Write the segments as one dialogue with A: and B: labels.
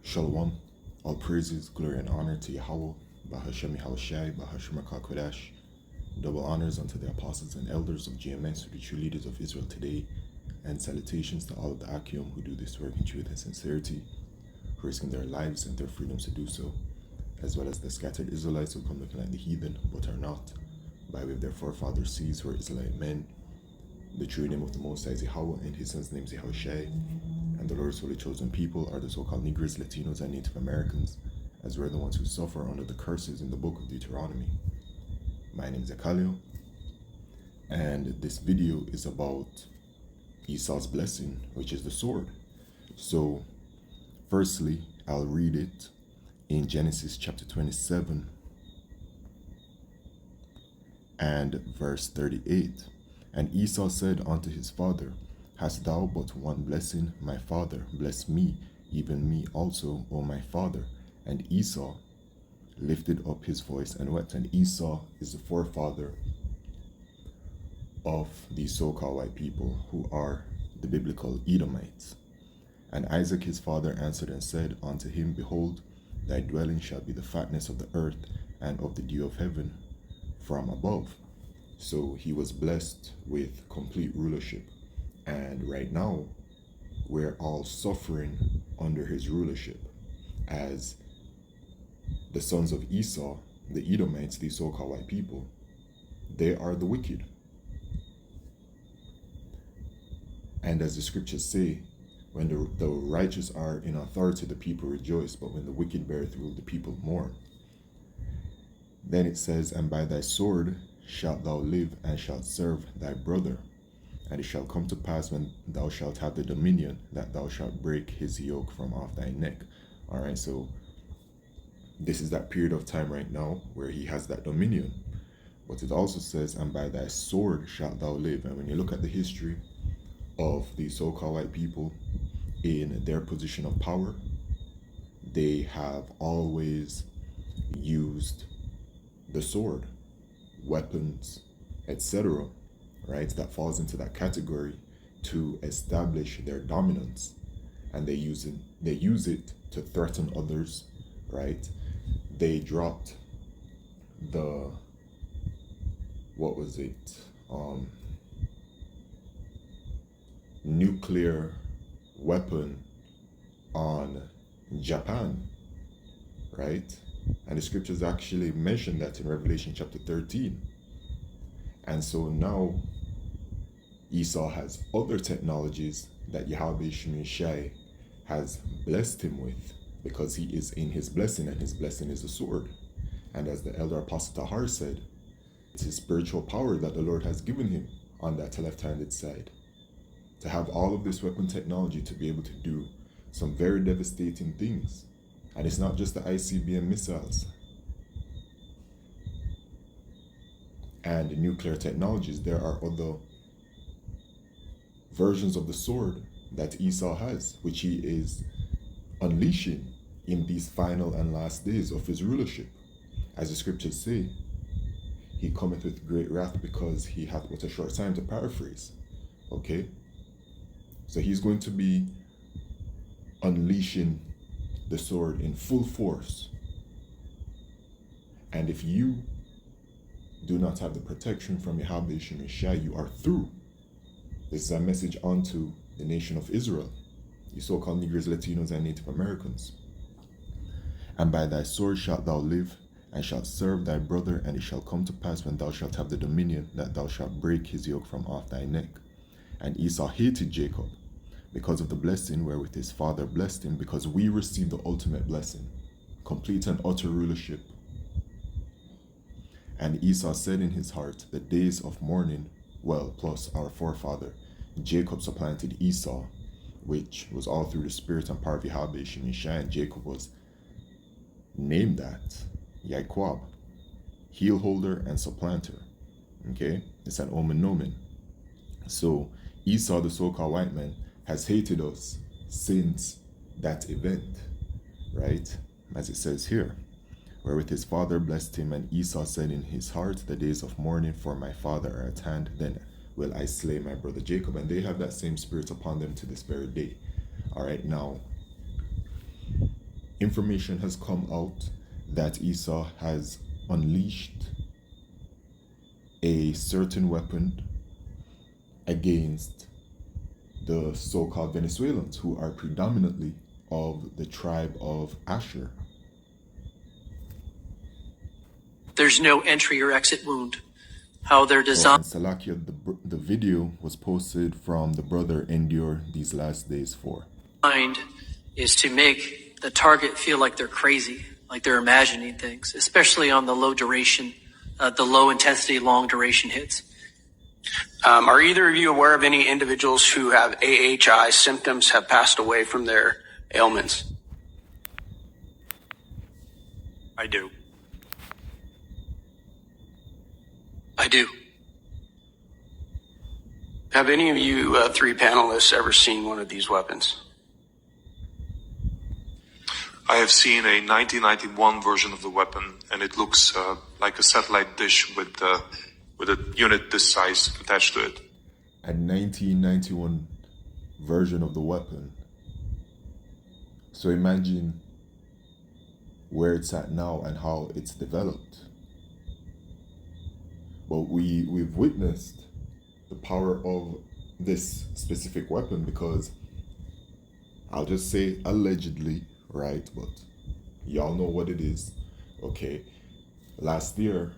A: Shalom. All praises, glory, and honor to Yahweh, Bahashem Yahushai, Bahashem Kodesh. Double honors unto the apostles and elders of GMS, the true leaders of Israel today, and salutations to all of the Akim who do this work in truth and sincerity, risking their lives and their freedoms to do so, as well as the scattered Israelites who come looking like the heathen, but are not, by way of their forefathers' seeds who are Israelite men. The true name of the Most High is Yahweh, and his son's name is Yahushai. And the Lord's holy chosen people are the so-called Negroes, Latinos, and Native Americans, as we're the ones who suffer under the curses in the book of Deuteronomy. My name is Akalio, and this video is about Esau's blessing, which is the sword. So, firstly, I'll read it in Genesis chapter 27 and verse 38. And Esau said unto his father, Hast thou but one blessing, my father? Bless me, even me also, O my father. And Esau lifted up his voice and wept. And Esau is the forefather of these so-called white people who are the biblical Edomites. And Isaac his father answered and said unto him, Behold, thy dwelling shall be the fatness of the earth and of the dew of heaven from above. So he was blessed with complete rulership. And right now, we're all suffering under his rulership as the sons of Esau, the Edomites, these so-called white people, they are the wicked. And as the scriptures say, when the righteous are in authority, the people rejoice, but when the wicked beareth rule, the people mourn. Then it says, And by thy sword shalt thou live, and shalt serve thy brother. And it shall come to pass when thou shalt have the dominion, that thou shalt break his yoke from off thy neck. All right, so this is that period of time right now where he has that dominion. But it also says, And by thy sword shalt thou live. And when you look at the history of the so-called white people in their position of power, they have always used the sword, weapons, etc., right? That falls into that category to establish their dominance. And they use it to threaten others, right? They dropped the, what was it? Nuclear weapon on Japan, right? And the scriptures actually mention that in Revelation chapter 13. And so now Esau has other technologies that Yahweh Shemeshai has blessed him with, because he is in his blessing, and his blessing is a sword. And as the elder apostle Tahar said, it's his spiritual power that the Lord has given him on that left-handed side, to have all of this weapon technology to be able to do some very devastating things. And it's not just the ICBM missiles and the nuclear technologies. There are other versions of the sword that Esau has, which he is unleashing in these final and last days of his rulership. As the scriptures say, he cometh with great wrath because he hath but a short time, to paraphrase. Okay? So he's going to be unleashing the sword in full force. And if you do not have the protection from Yahweh Shemeshai, you are through. This is a message unto the nation of Israel, you so-called Negroes, Latinos, and Native Americans. And by thy sword shalt thou live, and shalt serve thy brother, and it shall come to pass when thou shalt have the dominion, that thou shalt break his yoke from off thy neck. And Esau hated Jacob because of the blessing wherewith his father blessed him, because we received the ultimate blessing, complete and utter rulership. And Esau said in his heart, the days of mourning, well, plus our forefather Jacob supplanted Esau, which was all through the spirit and power of Yahweh Shemeshai, and Jacob was named that Yaquab, heel holder and supplanter. Okay, it's an omen nomen. So Esau, the so-called white man, has hated us since that event, right? As it says here, wherewith his father blessed him, and Esau said in his heart, the days of mourning for my father are at hand, then will I slay my brother Jacob. And they have that same spirit upon them to this very day. All right, now, information has come out that Esau has unleashed a certain weapon against the so-called Venezuelans, who are predominantly of the tribe of Asher.
B: There's no entry or exit wound. How they're designed.
A: Salakia, the video was posted from the brother Endure These Last Days 4.
B: Is to make the target feel like they're crazy, like they're imagining things, especially on the low duration, the low intensity, long duration hits.
C: Are either of you aware of any individuals who have AHI symptoms have passed away from their ailments?
B: I do. I do.
C: Have any of you three panelists ever seen one of these weapons?
D: I have seen a 1991 version of the weapon, and it looks like a satellite dish with a unit this size attached to it.
A: A 1991 version of the weapon. So imagine where it's at now and how it's developed. But we've witnessed the power of this specific weapon, because I'll just say allegedly, right? But y'all know what it is. Okay, last year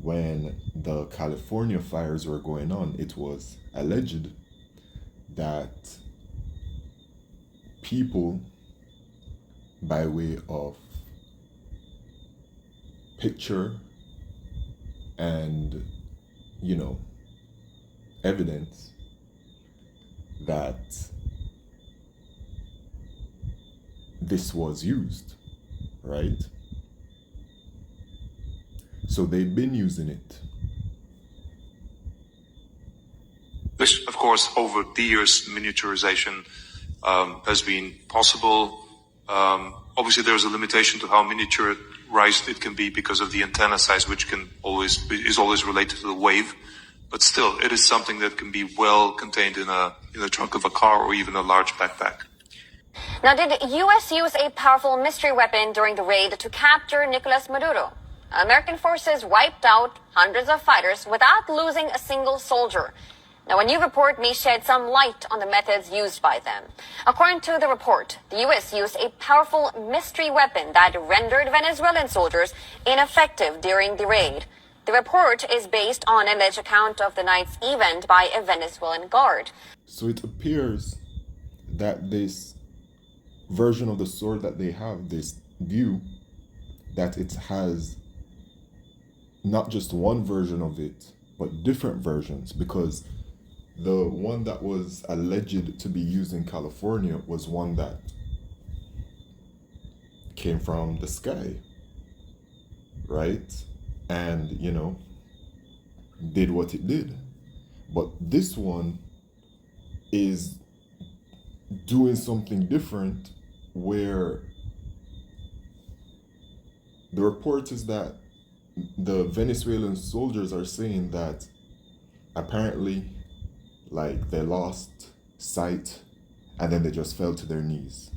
A: when the California fires were going on, it was alleged that people, by way of picture and, evidence, that this was used, right? So they've been using it.
D: This, of course, over the years, miniaturization has been possible. Obviously, there's a limitation to how miniaturized it can be because of the antenna size, which is always related to the wave. But still, it is something that can be well contained in the trunk of a car or even a large backpack.
E: Now, did U.S. use a powerful mystery weapon during the raid to capture Nicolas Maduro? American forces wiped out hundreds of fighters without losing a single soldier. Now, a new report may shed some light on the methods used by them. According to the report, the U.S. used a powerful mystery weapon that rendered Venezuelan soldiers ineffective during the raid. The report is based on an alleged account of the night's event by a Venezuelan guard.
A: So it appears that this version of the sword that they have, this view, that it has not just one version of it, but different versions, because the one that was alleged to be used in California was one that came from the sky, right? And, did what it did. But this one is doing something different, where the report is that the Venezuelan soldiers are saying that apparently, like, they lost sight and then they just fell to their knees.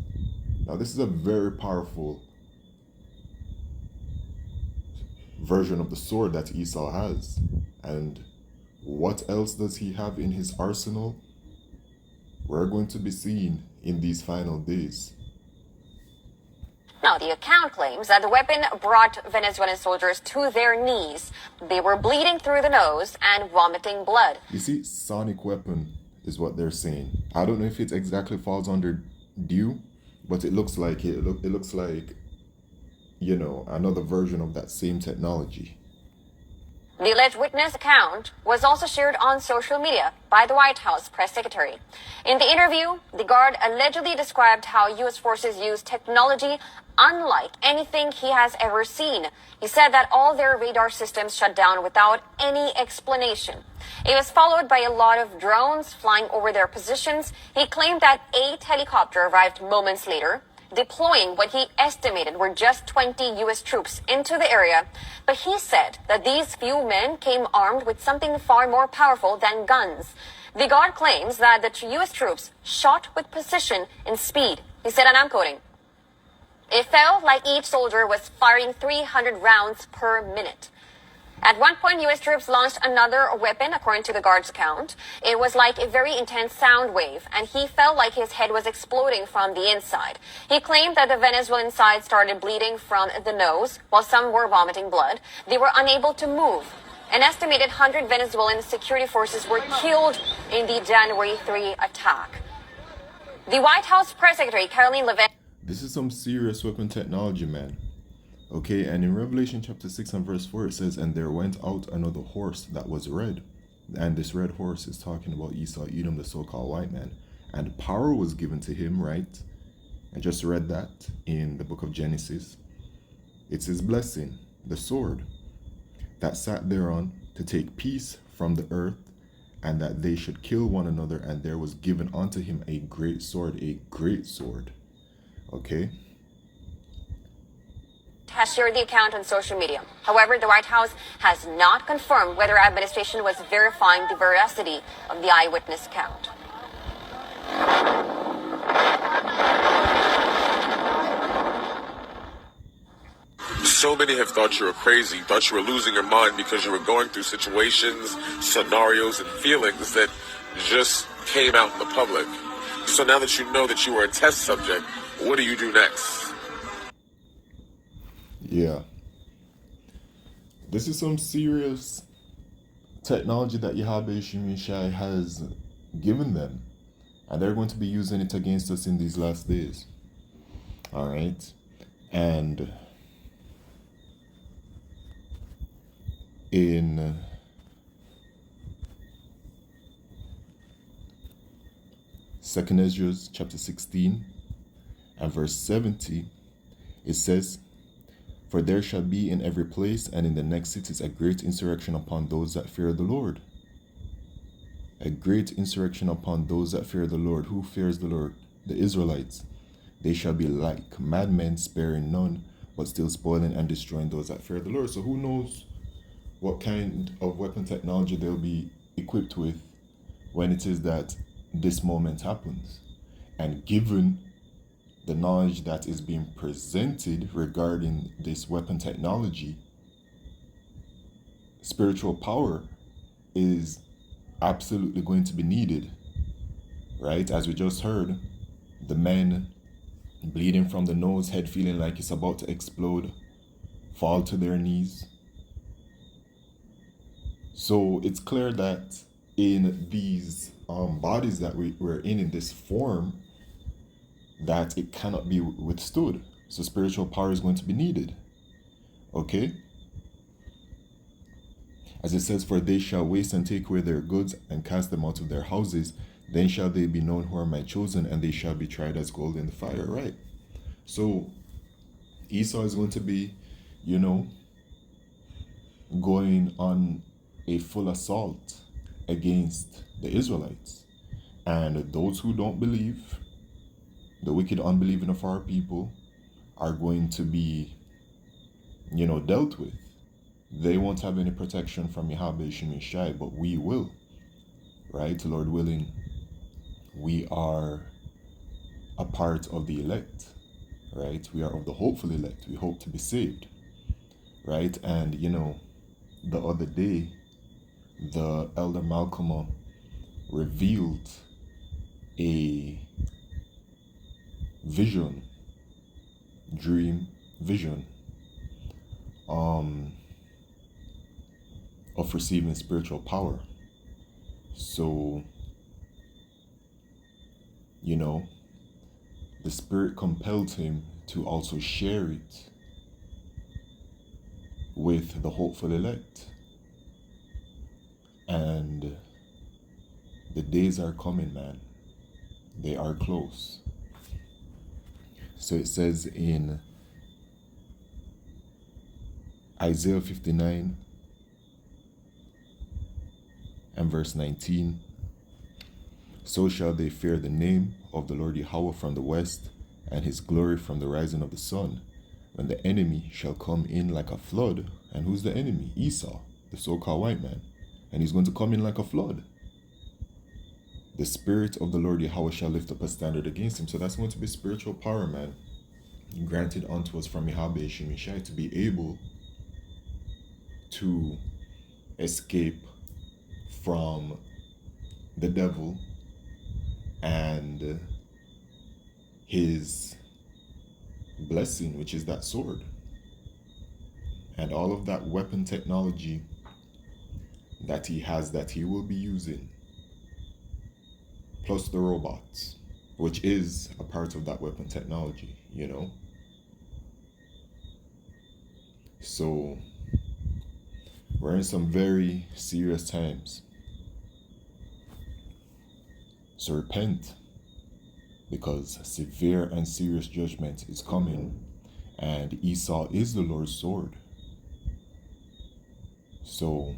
A: Now, this is a very powerful version of the sword that Esau has. And what else does he have in his arsenal? We're going to be seeing in these final days.
E: Now, the account claims that the weapon brought Venezuelan soldiers to their knees. They were bleeding through the nose and vomiting blood.
A: You see, sonic weapon is what they're saying. I don't know if it exactly falls under due, but it looks like it. It looks like, another version of that same technology.
E: The alleged witness account was also shared on social media by the White House press secretary. In the interview, the guard allegedly described how U.S. forces use technology unlike anything he has ever seen. He said that all their radar systems shut down without any explanation. It was followed by a lot of drones flying over their positions. He claimed that 8 helicopters arrived moments later, deploying what he estimated were just 20 U.S. troops into the area. But he said that these few men came armed with something far more powerful than guns. The guard claims that the U.S. troops shot with precision and speed. He said, and I'm quoting, It felt like each soldier was firing 300 rounds per minute. At one point, U.S. troops launched another weapon, according to the guard's account. It was like a very intense sound wave, and he felt like his head was exploding from the inside. He claimed that the Venezuelan side started bleeding from the nose, while some were vomiting blood. They were unable to move. An estimated 100 Venezuelan security forces were killed in the January 3 attack. The White House press secretary, Caroline Levitt.
A: This is some serious weapon technology, man. Okay, and in Revelation chapter 6 and verse 4, it says, "And there went out another horse that was red." And this red horse is talking about Esau, Edom, the so-called white man. And power was given to him, right? I just read that in the book of Genesis. It's his blessing, the sword, that sat thereon to take peace from the earth, and that they should kill one another. And there was given unto him a great sword, a great sword. Okay?
E: Has shared the account on social media. However, the White House has not confirmed whether administration was verifying the veracity of the eyewitness account.
F: So many have thought you were crazy, thought you were losing your mind because you were going through situations, scenarios, and feelings that just came out in the public. So now that you know that you were a test subject, what do you do next?
A: Yeah. This is some serious technology that Yahweh Shai has given them. And they're going to be using it against us in these last days. All right. And in Second Ezra chapter 16 and verse 70, it says, "For there shall be in every place and in the next cities a great insurrection upon those that fear the Lord." A great insurrection upon those that fear the Lord. Who fears the Lord? The Israelites. "They shall be like madmen, sparing none, but still spoiling and destroying those that fear the Lord." So who knows what kind of weapon technology they'll be equipped with when it is that this moment happens. And given the knowledge that is being presented regarding this weapon technology, spiritual power is absolutely going to be needed, right? As we just heard, the men bleeding from the nose, head feeling like it's about to explode, fall to their knees. So it's clear that in these bodies that we're in this form, that it cannot be withstood. So spiritual power is going to be needed. Okay? As it says, "For they shall waste and take away their goods and cast them out of their houses. Then shall they be known who are my chosen, and they shall be tried as gold in the fire." Right? So Esau is going to be, going on a full assault against the Israelites. And those who don't believe, the wicked unbelieving of our people, are going to be, dealt with. They won't have any protection from Yahweh Shai, but we will. Right? Lord willing, we are a part of the elect. Right? We are of the hopeful elect. We hope to be saved. Right? And, the other day, the Elder Malcolm revealed a vision of receiving spiritual power. So, the Spirit compelled him to also share it with the hopeful elect. And the days are coming, man. They are close. So it says in Isaiah 59 and verse 19, "So shall they fear the name of the Lord Yahweh from the west, and his glory from the rising of the sun, when the enemy shall come in like a flood." And who's the enemy? Esau, the so-called white man. And he's going to come in like a flood. "The Spirit of the Lord Yahweh shall lift up a standard against him." So that's going to be spiritual power, man. granted unto us from Yahweh Shemishai to be able to escape from the devil and his blessing, which is that sword, and all of that weapon technology that he has, that he will be using, plus the robots, which is a part of that weapon technology, you know. So we're in some very serious times. So repent, because severe and serious judgment is coming, and Esau is the Lord's sword. So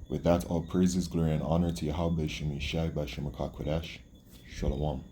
A: with that, all praises, glory, and honor to Yahweh Shemishai by Shemaka Kodesh. Shalom.